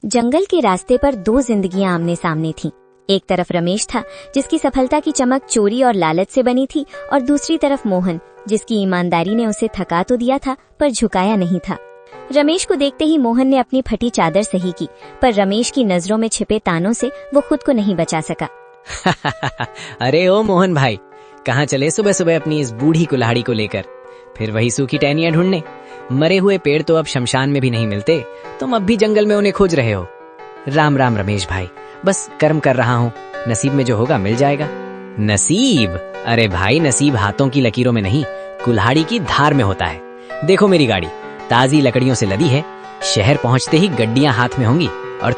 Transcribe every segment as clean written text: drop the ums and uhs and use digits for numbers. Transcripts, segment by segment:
जंगल के रास्ते पर दो जिंदगियां आमने सामने थीं। एक तरफ रमेश था, जिसकी सफलता की चमक चोरी और लालच से बनी थी, और दूसरी तरफ मोहन, जिसकी ईमानदारी ने उसे थका तो दिया था पर झुकाया नहीं था। रमेश को देखते ही मोहन ने अपनी फटी चादर सही की, पर रमेश की नजरों में छिपे तानों से वो खुद को नहीं बचा सका। अरे ओ मोहन भाई, कहाँ चले सुबह सुबह अपनी इस बूढ़ी कुल्हाड़ी को लेकर? फिर वही सूखी टहनियां ढूंढने? मरे हुए पेड़ तो अब शमशान में भी नहीं मिलते, तुम अब भी जंगल में उन्हें खोज रहे हो। राम राम रमेश भाई, बस कर्म कर रहा हूँ, नसीब में जो होगा मिल जाएगा। नसीब? अरे भाई, नसीब हाथों की लकीरों में नहीं, कुल्हाड़ी की धार में होता है। देखो मेरी गाड़ी ताजी लकड़ियों से लदी है, शहर पहुंचते ही गड्डियां हाथ में होंगी, और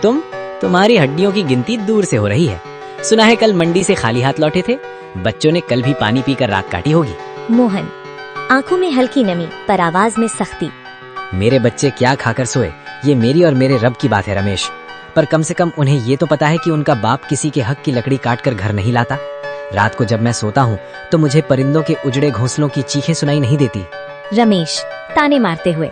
तुम्हारी हड्डियों की गिनती दूर से हो रही है। सुना है कल मंडी से खाली हाथ लौटे थे, बच्चों ने कल भी पानी पीकर रात काटी होगी। मोहन, आंखों में हल्की नमी पर आवाज में सख्ती। मेरे बच्चे क्या खाकर सोए, ये मेरी और मेरे रब की बात है रमेश, पर कम से कम उन्हें ये तो पता है कि उनका बाप किसी के हक की लकड़ी काट कर घर नहीं लाता। रात को जब मैं सोता हूँ तो मुझे परिंदों के उजड़े घोंसलों की चीखें सुनाई नहीं देती। रमेश ताने मारते हुए।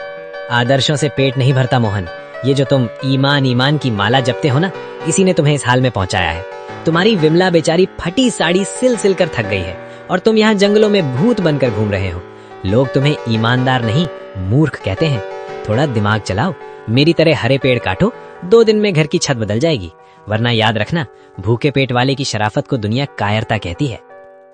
आदर्शों से पेट नहीं भरता मोहन, ये जो तुम ईमान ईमान की माला जपते हो ना, इसी ने तुम्हें इस हाल में पहुंचाया है। तुम्हारी विमला बेचारी फटी साड़ी सिल सिल कर थक गई है, और तुम यहाँ जंगलों में भूत बनकर घूम रहे हो। लोग तुम्हें ईमानदार नहीं, मूर्ख कहते हैं। थोड़ा दिमाग चलाओ, मेरी तरह हरे पेड़ काटो, 2 दिन में घर की छत बदल जाएगी। वरना याद रखना, भूखे पेट वाले की शराफत को दुनिया कायरता कहती है।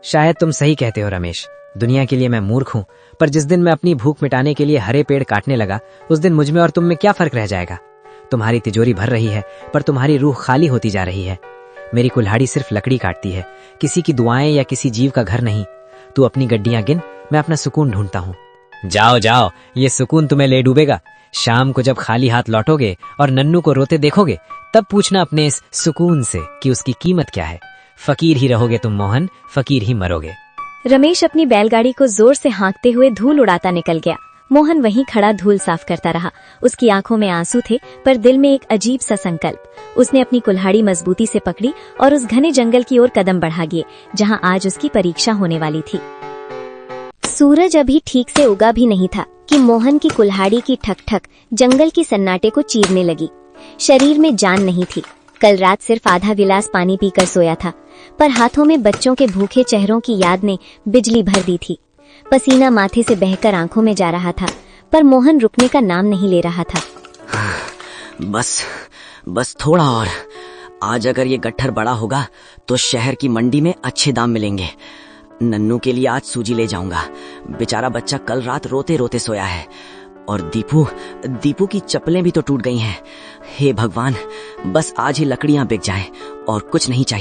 शायद तुम सही कहते हो रमेश, दुनिया के लिए मैं मूर्ख हूँ, पर जिस दिन मैं अपनी भूख मिटाने के लिए हरे पेड़ काटने लगा, उस दिन मुझ में और तुम में क्या फर्क रह जाएगा? तुम्हारी तिजोरी भर रही है, पर तुम्हारी रूह खाली होती जा रही है। मेरी कुल्हाड़ी सिर्फ लकड़ी काटती है, किसी की दुआएं या किसी जीव का घर नहीं। तू अपनी गड्डियां गिन, मैं अपना सुकून ढूंढता हूँ। जाओ जाओ, ये सुकून तुम्हें ले डूबेगा। शाम को जब खाली हाथ लौटोगे और नन्नू को रोते देखोगे, तब पूछना अपने इस सुकून से कि उसकी कीमत क्या है। फकीर ही रहोगे तुम मोहन, फकीर ही मरोगे। रमेश अपनी बैलगाड़ी को जोर से हाँकते हुए धूल उड़ाता निकल गया। मोहन वहीं खड़ा धूल साफ करता रहा। उसकी आंखों में आंसू थे, पर दिल में एक अजीब सा संकल्प। उसने अपनी कुल्हाड़ी मजबूती से पकड़ी और उस घने जंगल की ओर कदम बढ़ा गए, जहां आज उसकी परीक्षा होने वाली थी। सूरज अभी ठीक से उगा भी नहीं था कि मोहन की कुल्हाड़ी की ठक ठक जंगल की सन्नाटे को चीरने लगी। शरीर में जान नहीं थी। कल रात सिर्फ आधा गिलास पानी पीकर सोया था, पर हाथों में बच्चों के भूखे चेहरों की याद ने बिजली भर दी थी। पसीना माथे से बहकर आंखों में जा रहा था, पर मोहन रुकने का नाम नहीं ले रहा था। बस थोड़ा और। आज अगर ये गट्ठर बड़ा होगा तो शहर की मंडी में अच्छे दाम मिलेंगे। नन्नू के लिए आज सूजी ले जाऊंगा। बेचारा बच्चा कल रात रोते रोते सोया है, और दीपू की चप्पलें भी तो टूट गई हैं। हे भगवान, बस आज ही लकड़ियां बिक जाएं और कुछ नहीं चाहिए।